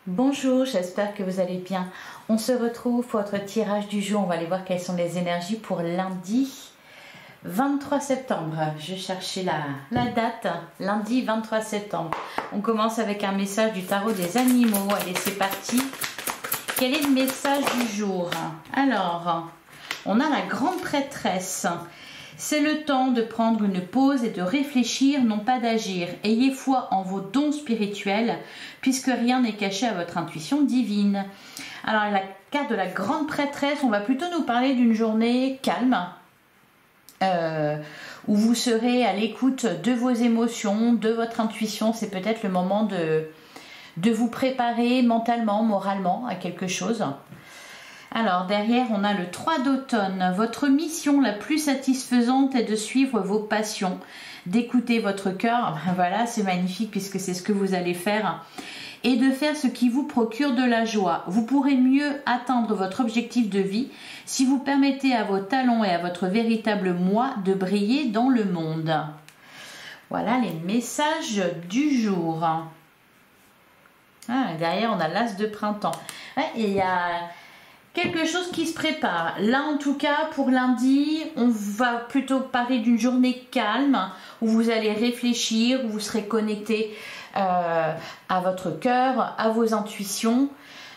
Bonjour, j'espère que vous allez bien. On se retrouve pour votre tirage du jour. On va aller voir quelles sont les énergies pour lundi 23 septembre. Je cherchais la date, lundi 23 septembre. On commence avec un message du tarot des animaux. Allez, c'est parti. Quel est le message du jour? Alors, on a la grande prêtresse. C'est le temps de prendre une pause et de réfléchir, non pas d'agir. Ayez foi en vos dons spirituels, puisque rien n'est caché à votre intuition divine. Alors, la carte de la grande prêtresse, on va plutôt nous parler d'une journée calme, où vous serez à l'écoute de vos émotions, de votre intuition. C'est peut-être le moment de vous préparer mentalement, moralement à quelque chose. Alors derrière on a le 3 d'automne. Votre mission la plus satisfaisante est de suivre vos passions, d'écouter votre cœur. Voilà, c'est magnifique puisque c'est ce que vous allez faire. Et de faire ce qui vous procure de la joie. Vous pourrez mieux atteindre votre objectif de vie si vous permettez à vos talents et à votre véritable moi de briller dans le monde. Voilà les messages du jour. Ah, derrière on a l'as de printemps. Ouais, et il y a quelque chose qui se prépare. Là, en tout cas, pour lundi, on va plutôt parler d'une journée calme où vous allez réfléchir, où vous serez connecté à votre cœur, à vos intuitions.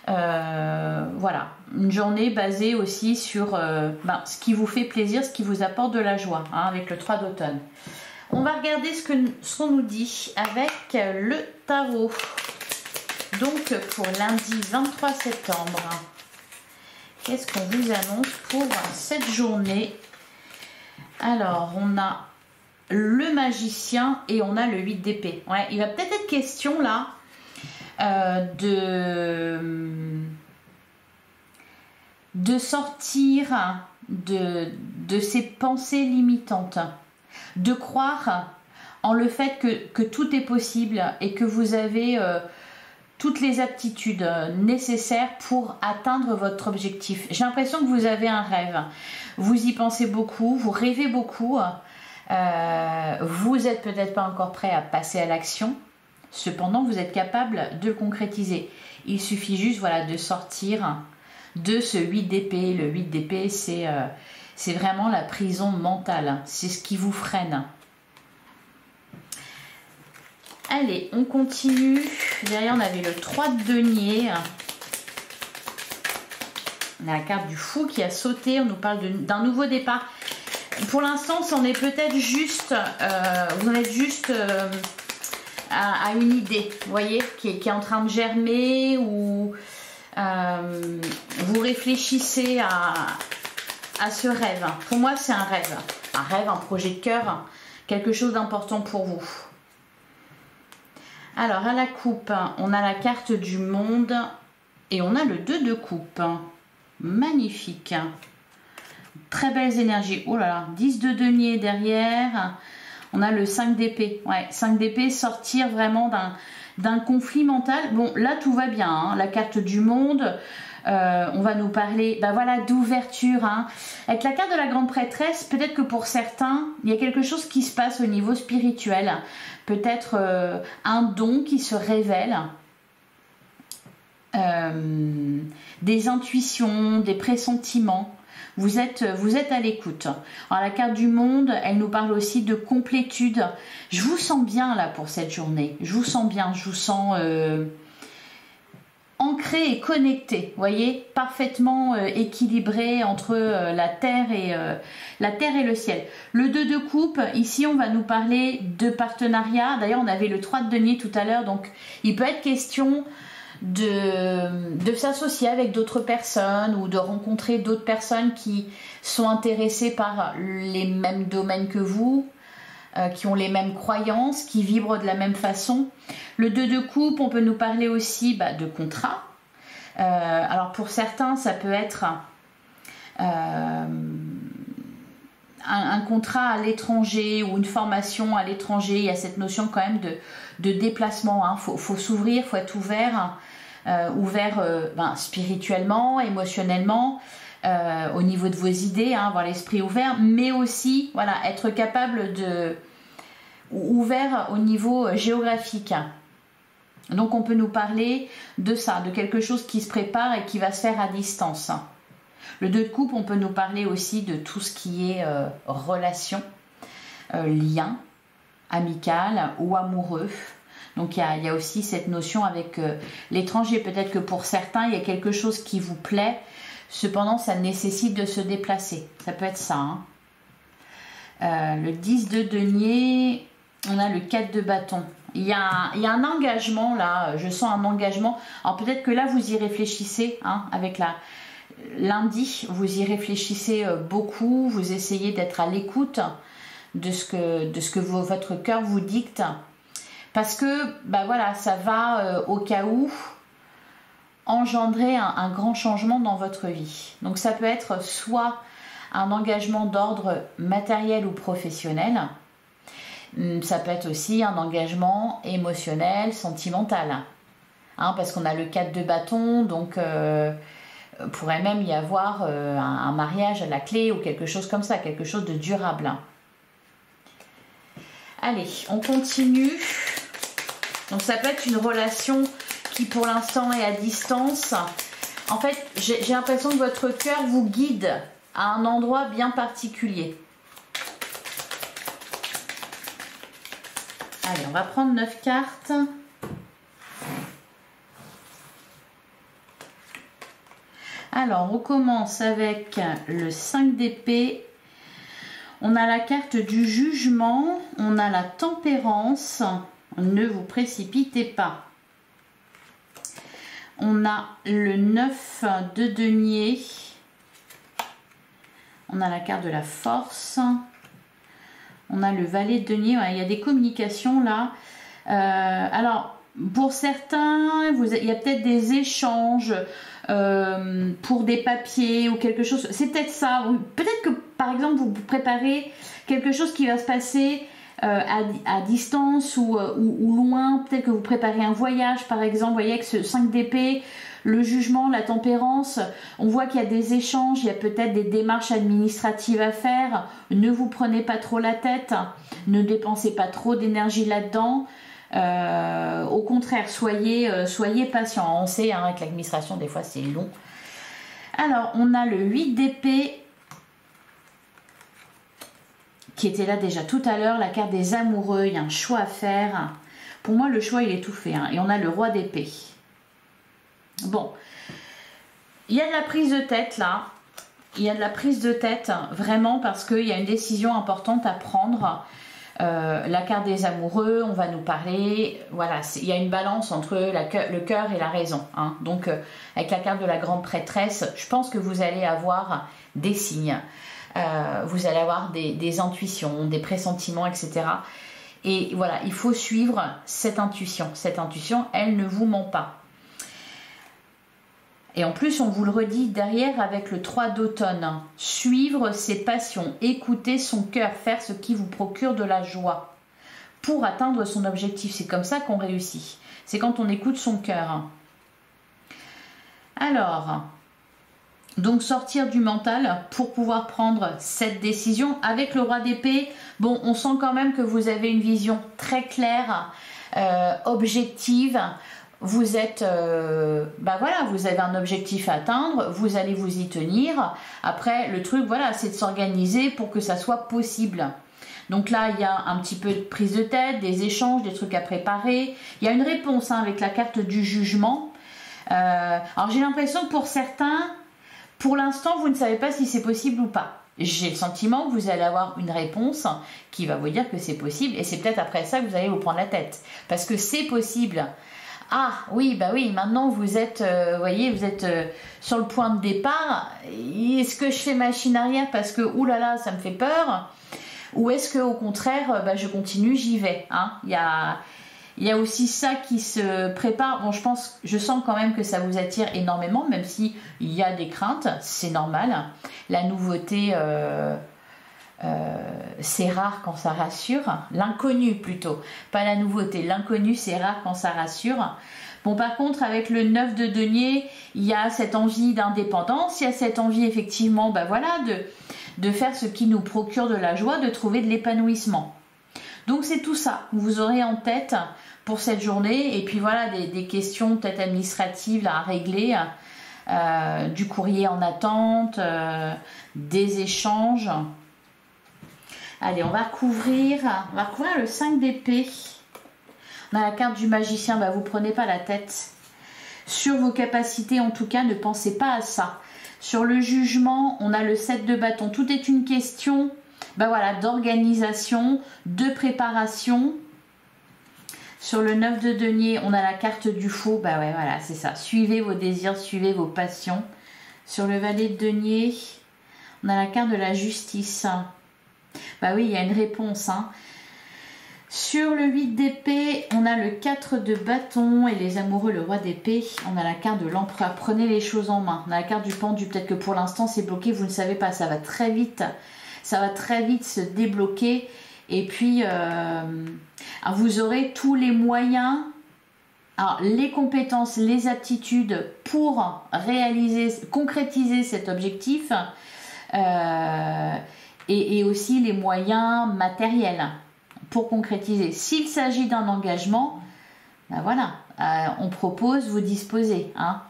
Voilà, une journée basée aussi sur ce qui vous fait plaisir, ce qui vous apporte de la joie, hein, avec le 3 d'automne. On va regarder ce qu'on nous dit avec le tarot. Donc, pour lundi 23 septembre. Qu'est-ce qu'on vous annonce pour cette journée? Alors, on a le magicien et on a le 8 d'épée. Ouais, il va peut-être être question là de sortir de ces pensées limitantes, de croire en le fait que tout est possible et que vous avez toutes les aptitudes nécessaires pour atteindre votre objectif. J'ai l'impression que vous avez un rêve. Vous y pensez beaucoup, vous rêvez beaucoup. Vous n'êtes peut-être pas encore prêt à passer à l'action. Cependant, vous êtes capable de le concrétiser. Il suffit juste de sortir de ce 8 d'épée. Le 8 d'épée, c'est vraiment la prison mentale. C'est ce qui vous freine. Allez, on continue. Derrière, on avait le 3 de denier. On a la carte du fou qui a sauté. On nous parle d'un nouveau départ. Pour l'instant, c'en est peut-être juste... vous en êtes juste à une idée, vous voyez, qui est en train de germer, ou vous réfléchissez à ce rêve. Pour moi, c'est un rêve. Un rêve, un projet de cœur, quelque chose d'important pour vous. Alors, à la coupe, on a la carte du monde et on a le 2 de coupe. Magnifique. Très belles énergies. Oh là là, 10 de denier derrière. On a le 5 d'épée. Ouais, 5 d'épée, sortir vraiment d'un conflit mental. Bon, là, tout va bien. Hein. La carte du monde, on va nous parler d'ouverture. Hein. Avec la carte de la grande prêtresse, peut-être que pour certains, il y a quelque chose qui se passe au niveau spirituel. Peut-être un don qui se révèle, des intuitions, des pressentiments. Vous êtes à l'écoute. Alors la carte du monde, elle nous parle aussi de complétude. Je vous sens bien là pour cette journée. Je vous sens bien, je vous sens ancré et connecté, voyez, parfaitement équilibré entre la terre et le ciel. Le 2 de coupe, ici on va nous parler de partenariat. D'ailleurs on avait le 3 de denier tout à l'heure, donc il peut être question de s'associer avec d'autres personnes ou de rencontrer d'autres personnes qui sont intéressées par les mêmes domaines que vous, qui ont les mêmes croyances, qui vibrent de la même façon. Le 2 de coupe, on peut nous parler aussi de contrat. Alors pour certains, ça peut être un contrat à l'étranger ou une formation à l'étranger. Il y a cette notion quand même de déplacement. Hein. Faut s'ouvrir, il faut être ouvert, spirituellement, émotionnellement. Au niveau de vos idées, hein, avoir l'esprit ouvert, mais aussi être capable ouvert au niveau géographique. Donc on peut nous parler de ça, de quelque chose qui se prépare et qui va se faire à distance. Le 2 de coupe, on peut nous parler aussi de tout ce qui est relation, lien, amical ou amoureux. Donc il y a aussi cette notion avec l'étranger. Peut-être que pour certains, il y a quelque chose qui vous plaît. Cependant, ça nécessite de se déplacer. Ça peut être ça. Hein. Le 10 de denier, on a le 4 de bâton. Il y a un engagement là. Je sens un engagement. Alors peut-être que là, vous y réfléchissez. Hein, avec lundi, vous y réfléchissez beaucoup. Vous essayez d'être à l'écoute de ce que votre cœur vous dicte. Parce que, voilà, ça va au cas où engendrer un grand changement dans votre vie. Donc ça peut être soit un engagement d'ordre matériel ou professionnel, ça peut être aussi un engagement émotionnel, sentimental. Hein, parce qu'on a le 4 de bâton, donc pourrait même y avoir un mariage à la clé ou quelque chose comme ça, quelque chose de durable. Allez, on continue. Donc ça peut être une relation qui pour l'instant est à distance. En fait, j'ai l'impression que votre cœur vous guide à un endroit bien particulier. Allez, on va prendre 9 cartes. Alors, on commence avec le 5 d'épée. On a la carte du jugement, on a la tempérance. Ne vous précipitez pas. On a le 9 de denier. On a la carte de la force. On a le valet de denier. Ouais, il y a des communications là. Alors, pour certains, il y a peut-être des échanges pour des papiers ou quelque chose. C'est peut-être ça. Peut-être que, par exemple, vous préparez quelque chose qui va se passer à distance ou loin. Peut-être que vous préparez un voyage, par exemple. Vous voyez, avec ce 5 d'épée, le jugement, la tempérance, on voit qu'il y a des échanges, il y a peut-être des démarches administratives à faire. Ne vous prenez pas trop la tête, ne dépensez pas trop d'énergie là-dedans. Au contraire, soyez patient. On sait, hein, avec l'administration, des fois c'est long. Alors, on a le 8 d'épée qui était là déjà tout à l'heure, la carte des amoureux. Il y a un choix à faire. Pour moi, le choix, il est tout fait. Hein. Et on a le roi d'épée. Bon, il y a de la prise de tête là. Il y a de la prise de tête, vraiment, parce qu'il y a une décision importante à prendre. La carte des amoureux, on va nous parler, voilà, il y a une balance entre le cœur et la raison. Hein. Donc, avec la carte de la grande prêtresse, je pense que vous allez avoir des signes. Vous allez avoir des intuitions, des pressentiments, etc. Et voilà, il faut suivre cette intuition. Cette intuition, elle ne vous ment pas. Et en plus, on vous le redit derrière avec le 3 d'automne. Suivre ses passions, écouter son cœur, faire ce qui vous procure de la joie pour atteindre son objectif. C'est comme ça qu'on réussit. C'est quand on écoute son cœur. Alors, donc sortir du mental pour pouvoir prendre cette décision. Avec le roi d'épée, bon, on sent quand même que vous avez une vision très claire, objective. Vous êtes, voilà, vous avez un objectif à atteindre, vous allez vous y tenir. Après, le truc, voilà, c'est de s'organiser pour que ça soit possible. Donc là, il y a un petit peu de prise de tête, des échanges, des trucs à préparer. Il y a une réponse hein, avec la carte du jugement. Alors j'ai l'impression que pour certains, pour l'instant, vous ne savez pas si c'est possible ou pas. J'ai le sentiment que vous allez avoir une réponse qui va vous dire que c'est possible. Et c'est peut-être après ça que vous allez vous prendre la tête. Parce que c'est possible. Ah oui, bah oui, maintenant vous êtes, voyez, vous êtes sur le point de départ. Est-ce que je fais machine arrière parce que, oulala, ça me fait peur? Ou est-ce que au contraire, je continue, j'y vais hein. Il y a aussi ça qui se prépare. Bon, je sens quand même que ça vous attire énormément, même si il y a des craintes, c'est normal. La nouveauté... c'est rare quand ça rassure, l'inconnu plutôt, pas la nouveauté, l'inconnu c'est rare quand ça rassure. Bon, par contre avec le 9 de denier, il y a cette envie d'indépendance, il y a cette envie effectivement voilà, de faire ce qui nous procure de la joie, de trouver de l'épanouissement. Donc c'est tout ça que vous aurez en tête pour cette journée. Et puis voilà, des questions peut-être administratives là, à régler, du courrier en attente, des échanges. Allez, on va couvrir le 5 d'épée. On a la carte du magicien, bah, vous prenez pas la tête. Sur vos capacités, en tout cas, ne pensez pas à ça. Sur le jugement, on a le 7 de bâton. Tout est une question voilà, d'organisation, de préparation. Sur le 9 de denier, on a la carte du faux. Bah ouais, voilà, c'est ça. Suivez vos désirs, suivez vos passions. Sur le valet de denier, on a la carte de la justice. Bah oui, il y a une réponse, hein. Sur le 8 d'épée, on a le 4 de bâton et les amoureux, le roi d'épée. On a la carte de l'empereur. Prenez les choses en main. On a la carte du pendu. Peut-être que pour l'instant, c'est bloqué. Vous ne savez pas. Ça va très vite. Ça va très vite se débloquer. Et puis, vous aurez tous les moyens, alors, les compétences, les aptitudes pour concrétiser cet objectif. Et aussi les moyens matériels pour concrétiser. S'il s'agit d'un engagement, ben voilà, on propose, vous disposez. Hein.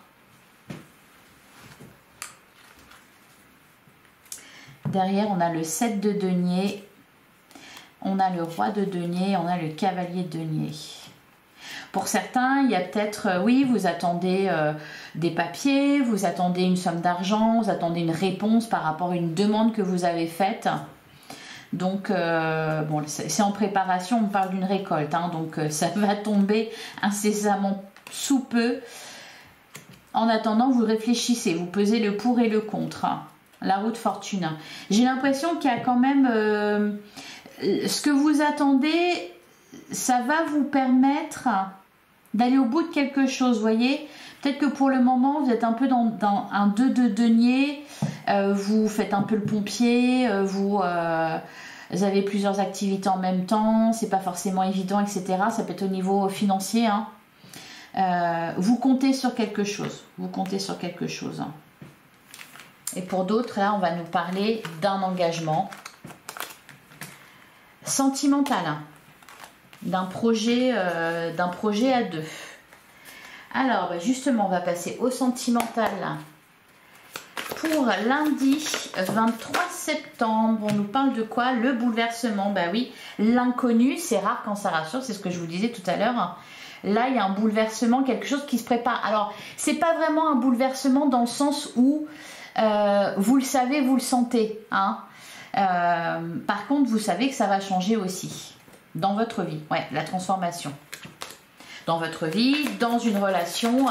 Derrière, on a le 7 de denier, on a le roi de denier, on a le cavalier de denier. Pour certains, il y a peut-être, oui, vous attendez des papiers, vous attendez une somme d'argent, vous attendez une réponse par rapport à une demande que vous avez faite. Donc, bon, c'est en préparation, on parle d'une récolte, hein, donc ça va tomber incessamment sous peu. En attendant, vous réfléchissez, vous pesez le pour et le contre. Hein. La roue de fortune. J'ai l'impression qu'il y a quand même ce que vous attendez, ça va vous permettre d'aller au bout de quelque chose, vous voyez. Peut-être que pour le moment, vous êtes un peu dans un 2 de denier, vous faites un peu le pompier, vous avez plusieurs activités en même temps, c'est pas forcément évident, etc. Ça peut être au niveau financier. Hein. Vous comptez sur quelque chose. Vous comptez sur quelque chose. Hein. Et pour d'autres, là, on va nous parler d'un engagement sentimental, hein, d'un projet à deux. Alors, justement, on va passer au sentimental pour lundi 23 septembre. On nous parle de quoi? Le bouleversement. Bah oui, l'inconnu, c'est rare quand ça rassure, c'est ce que je vous disais tout à l'heure. Là, il y a un bouleversement, quelque chose qui se prépare. Alors, c'est pas vraiment un bouleversement dans le sens où vous le savez, vous le sentez. Hein. Par contre, vous savez que ça va changer aussi dans votre vie. Ouais, la transformation. Dans votre vie, dans une relation,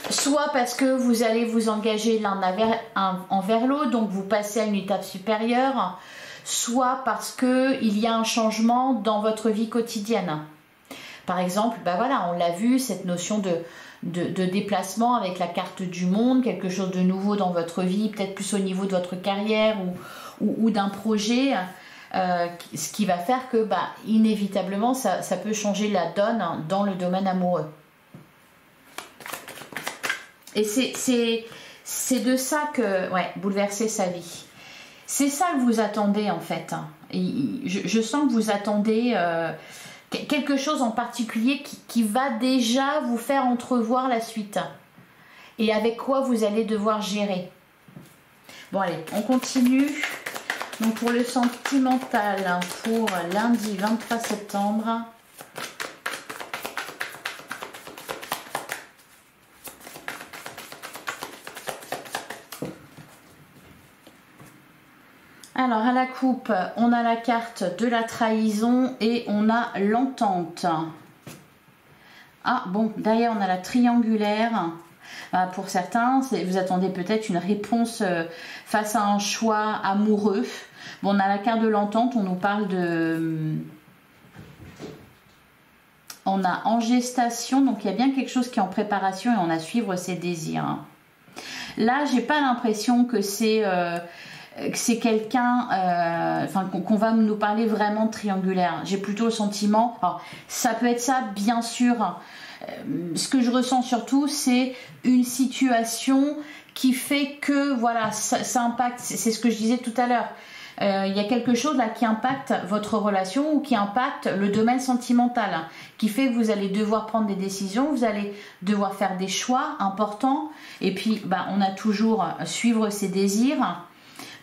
soit parce que vous allez vous engager l'un envers l'autre, donc vous passez à une étape supérieure, soit parce qu'il y a un changement dans votre vie quotidienne. Par exemple, ben voilà, on l'a vu, cette notion de déplacement avec la carte du monde, quelque chose de nouveau dans votre vie, peut-être plus au niveau de votre carrière ou d'un projet. Ce qui va faire que inévitablement ça peut changer la donne dans le domaine amoureux. Et c'est de ça que bouleverser sa vie, c'est ça que vous attendez en fait. Et je sens que vous attendez quelque chose en particulier qui va déjà vous faire entrevoir la suite et avec quoi vous allez devoir gérer. Bon allez, on continue. Donc pour le sentimental, pour lundi 23 septembre, alors à la coupe, on a la carte de la trahison et on a l'entente. Ah bon, derrière on a la triangulaire. Pour certains, vous attendez peut-être une réponse face à un choix amoureux. Bon, on a la carte de l'entente, on nous parle de... On a en gestation, donc il y a bien quelque chose qui est en préparation et on a à suivre ses désirs. Là, j'ai pas l'impression que c'est quelqu'un, qu'on va nous parler vraiment de triangulaire. J'ai plutôt le sentiment, alors, ça peut être ça, bien sûr. Ce que je ressens surtout, c'est une situation qui fait que, voilà, ça impacte, c'est ce que je disais tout à l'heure. il y a quelque chose là qui impacte votre relation ou qui impacte le domaine sentimental, qui fait que vous allez devoir prendre des décisions, vous allez devoir faire des choix importants. Et puis, on a toujours suivre ses désirs.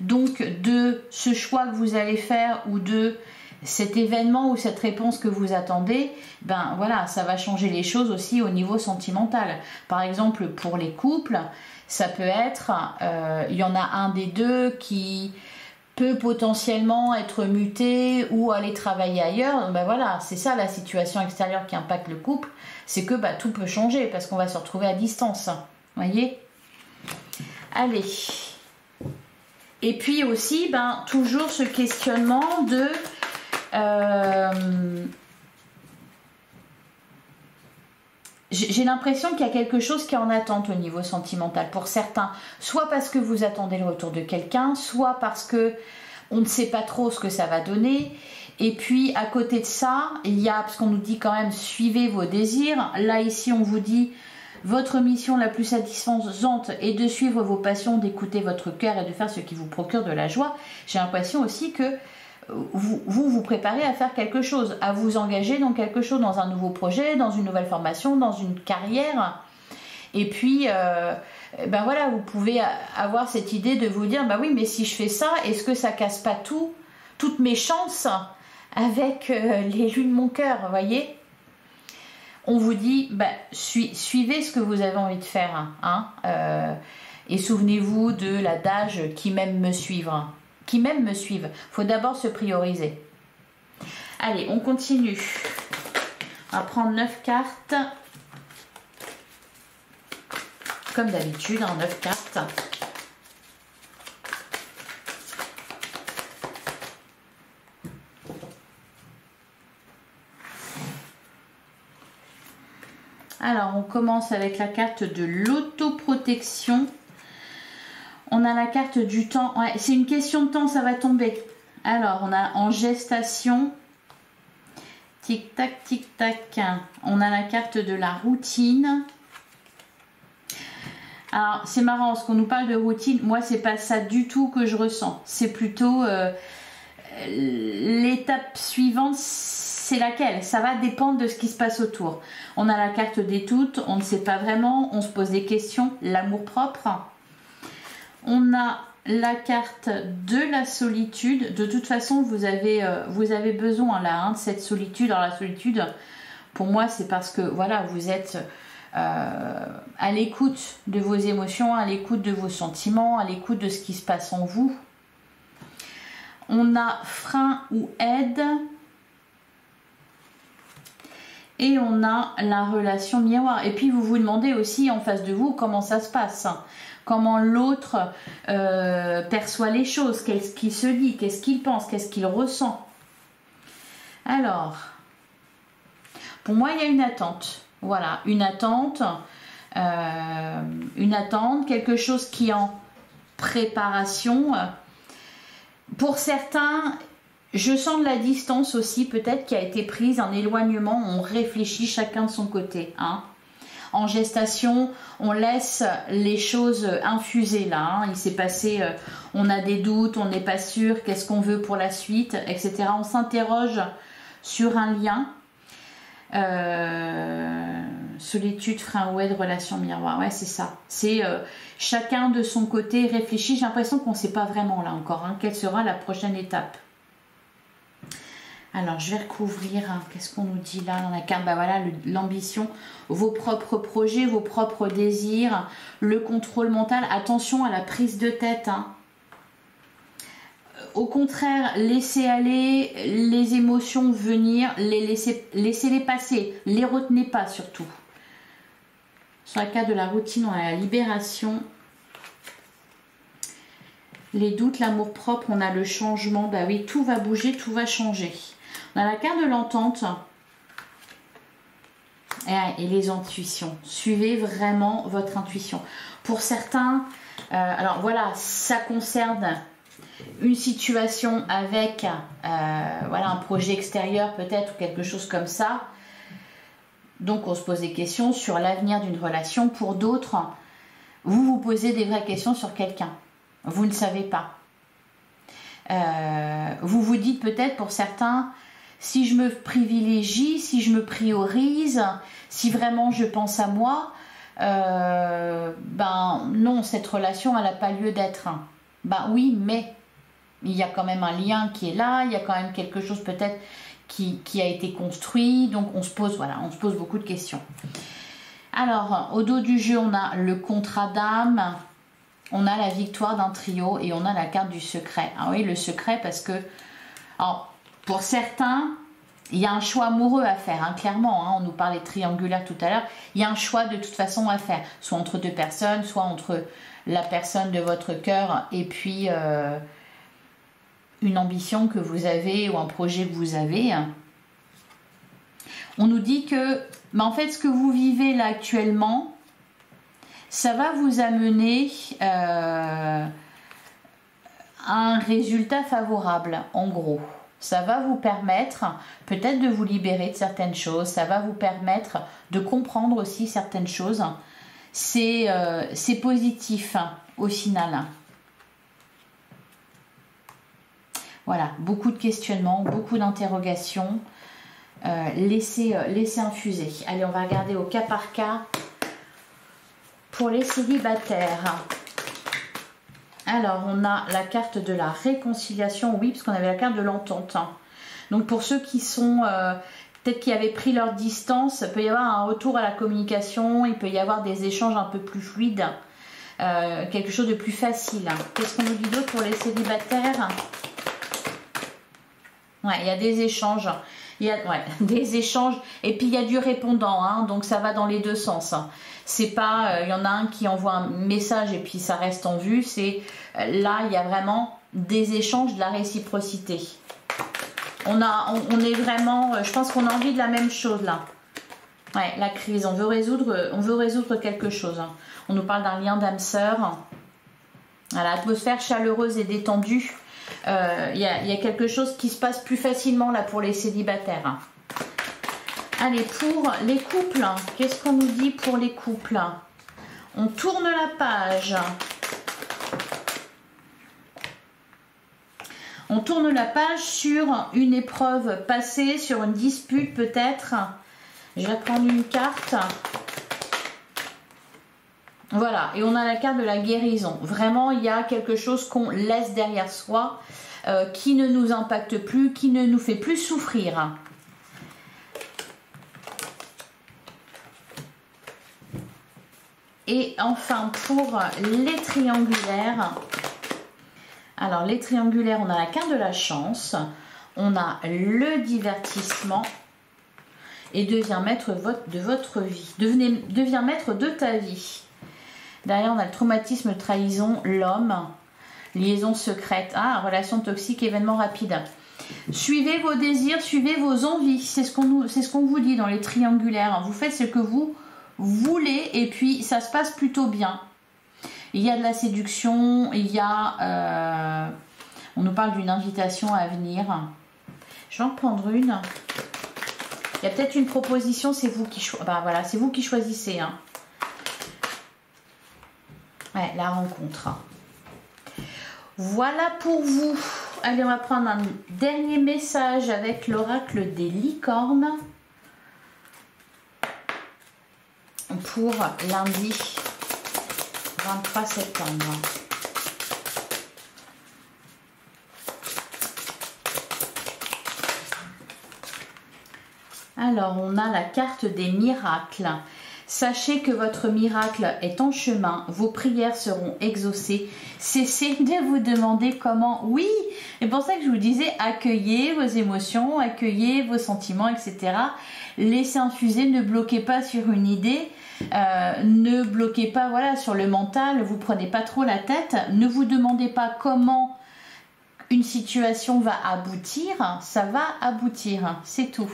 Donc, de ce choix que vous allez faire ou de cet événement ou cette réponse que vous attendez, voilà, ça va changer les choses aussi au niveau sentimental. Par exemple, pour les couples, ça peut être, il y en a un des deux qui peut potentiellement être muté ou aller travailler ailleurs. Voilà, c'est ça la situation extérieure qui impacte le couple, c'est que tout peut changer parce qu'on va se retrouver à distance. Voyez? Allez. Et puis aussi, toujours ce questionnement de j'ai l'impression qu'il y a quelque chose qui est en attente au niveau sentimental pour certains, soit parce que vous attendez le retour de quelqu'un, soit parce que on ne sait pas trop ce que ça va donner. Et puis à côté de ça, il y a, parce qu'on nous dit quand même suivez vos désirs, là ici on vous dit votre mission la plus satisfaisante est de suivre vos passions, d'écouter votre cœur et de faire ce qui vous procure de la joie. J'ai l'impression aussi que vous préparez à faire quelque chose, à vous engager dans quelque chose, dans un nouveau projet, dans une nouvelle formation, dans une carrière. Et puis, voilà, vous pouvez avoir cette idée de vous dire, oui, mais si je fais ça, est-ce que ça casse pas toutes mes chances avec l'élu de mon cœur, vous voyez? On vous dit, suivez ce que vous avez envie de faire, et souvenez-vous de l'adage qui m'aime me suivre. Qui même me suivent. Il faut d'abord se prioriser. Allez, on continue. On va prendre 9 cartes. Comme d'habitude, 9 cartes. Alors, on commence avec la carte de l'autoprotection. On a la carte du temps. Ouais, c'est une question de temps, ça va tomber. Alors, on a en gestation. Tic-tac, tic-tac. On a la carte de la routine. Alors, c'est marrant, parce qu'on nous parle de routine. Moi, c'est pas ça du tout que je ressens. C'est plutôt l'étape suivante. C'est laquelle? Ça va dépendre de ce qui se passe autour. On a la carte des doutes. On ne sait pas vraiment. On se pose des questions. L'amour-propre. On a la carte de la solitude. De toute façon, vous avez besoin là de cette solitude. Alors la solitude, pour moi, c'est parce que voilà, vous êtes à l'écoute de vos émotions, à l'écoute de vos sentiments, à l'écoute de ce qui se passe en vous. On a frein ou aide. Et on a la relation miroir. Et puis vous vous demandez aussi en face de vous comment ça se passe. Comment l'autre perçoit les choses, qu'est-ce qu'il se dit, qu'est-ce qu'il pense, qu'est-ce qu'il ressent. Alors, pour moi, il y a une attente. Voilà, une attente, quelque chose qui est en préparation. Pour certains, je sens de la distance aussi, peut-être qui a été prise, un éloignement, on réfléchit chacun de son côté, En gestation, on laisse les choses infuser là. Il s'est passé, on a des doutes, on n'est pas sûr, qu'est-ce qu'on veut pour la suite, etc. On s'interroge sur un lien. Solitude, frein ou aide, relation miroir. Ouais, c'est ça. C'est chacun de son côté réfléchit. J'ai l'impression qu'on ne sait pas vraiment là encore. Quelle sera la prochaine étape? Alors, je vais recouvrir. Qu'est-ce qu'on nous dit là dans la carte? Voilà, l'ambition, vos propres projets, vos propres désirs, le contrôle mental. Attention à la prise de tête. Au contraire, laissez aller les émotions venir, laissez-les passer. Les retenez pas surtout. Sur la carte de la routine, on a la libération. Les doutes, l'amour-propre, on a le changement. Oui, tout va bouger, tout va changer. On a la carte de l'entente et les intuitions. Suivez vraiment votre intuition. Pour certains, alors voilà, ça concerne une situation avec voilà, un projet extérieur peut-être ou quelque chose comme ça. Donc on se pose des questions sur l'avenir d'une relation. Pour d'autres, vous vous posez des vraies questions sur quelqu'un. Vous ne savez pas. Vous vous dites peut-être pour certains, si je me privilégie, si je me priorise, si vraiment je pense à moi, ben non, cette relation elle n'a pas lieu d'être. Ben oui, mais il y a quand même un lien qui est là, il y a quand même quelque chose peut-être qui a été construit, donc on se pose, voilà, on se pose beaucoup de questions. Alors, au dos du jeu, on a le contrat d'âme, on a la victoire d'un trio et on a la carte du secret. Ah oui, le secret parce que, alors, pour certains, il y a un choix amoureux à faire, hein, clairement, hein, on nous parlait de triangulaire tout à l'heure, il y a un choix de toute façon à faire, soit entre deux personnes, soit entre la personne de votre cœur et puis une ambition que vous avez ou un projet que vous avez. On nous dit que, mais en fait, ce que vous vivez là actuellement, ça va vous amener à un résultat favorable, en gros. Ça va vous permettre peut-être de vous libérer de certaines choses, ça va vous permettre de comprendre aussi certaines choses. C'est positif au final. Voilà, beaucoup de questionnements, beaucoup d'interrogations. Laissez infuser. Allez, on va regarder au cas par cas pour les célibataires. Alors, on a la carte de la réconciliation, oui, parce qu'on avait la carte de l'entente. Donc, pour ceux qui sont, peut-être qui avaient pris leur distance, il peut y avoir un retour à la communication, il peut y avoir des échanges un peu plus fluides, quelque chose de plus facile. Qu'est-ce qu'on nous dit d'autre pour les célibataires? Ouais, il y a des échanges. Il y a des échanges et puis il y a du répondant, hein, donc ça va dans les deux sens. C'est pas, il y en a un qui envoie un message et puis ça reste en vue. C'est là, il y a vraiment des échanges, de la réciprocité. On est vraiment, je pense qu'on a envie de la même chose là. Ouais, la crise, on veut résoudre quelque chose. On nous parle d'un lien d'âme sœur. Voilà, l'atmosphère chaleureuse et détendue. Il y a quelque chose qui se passe plus facilement là pour les célibataires. Allez, pour les couples, qu'est-ce qu'on nous dit pour les couples? On tourne la page. On tourne la page sur une épreuve passée, sur une dispute peut-être. Je vais prendre une carte. Voilà, et on a la carte de la guérison. Vraiment, il y a quelque chose qu'on laisse derrière soi, qui ne nous impacte plus, qui ne nous fait plus souffrir. Et enfin, pour les triangulaires, alors les triangulaires, on a la carte de la chance, on a le divertissement et deviens maître de votre vie, deviens maître de ta vie. Derrière, on a le traumatisme, trahison, l'homme, liaison secrète, relation toxique, événement rapide. Suivez vos désirs, suivez vos envies. C'est ce qu'on vous dit dans les triangulaires. Vous faites ce que vous voulez et puis ça se passe plutôt bien. Il y a de la séduction, il y a... on nous parle d'une invitation à venir. Je vais en prendre une. Il y a peut-être une proposition, c'est vous qui voilà, c'est vous qui choisissez. Hein. Ouais, la rencontre. Voilà pour vous. Allez, on va prendre un dernier message avec l'oracle des licornes pour lundi 23 septembre. Alors, on a la carte des miracles. Sachez que votre miracle est en chemin, vos prières seront exaucées. Cessez de vous demander comment. Oui, c'est pour ça que je vous disais, accueillez vos émotions, accueillez vos sentiments, etc. Laissez infuser, ne bloquez pas sur une idée, ne bloquez pas voilà, sur le mental, vous prenez pas trop la tête, ne vous demandez pas comment une situation va aboutir, ça va aboutir, c'est tout.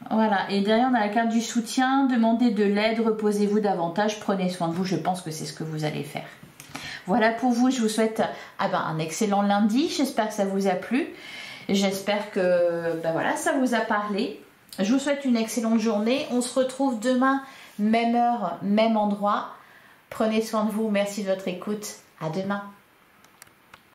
Voilà, et derrière on a la carte du soutien, demandez de l'aide, reposez-vous davantage, prenez soin de vous, je pense que c'est ce que vous allez faire. Voilà pour vous, je vous souhaite un excellent lundi, j'espère que ça vous a plu, j'espère que voilà, ça vous a parlé. Je vous souhaite une excellente journée, on se retrouve demain, même heure, même endroit. Prenez soin de vous, merci de votre écoute, à demain.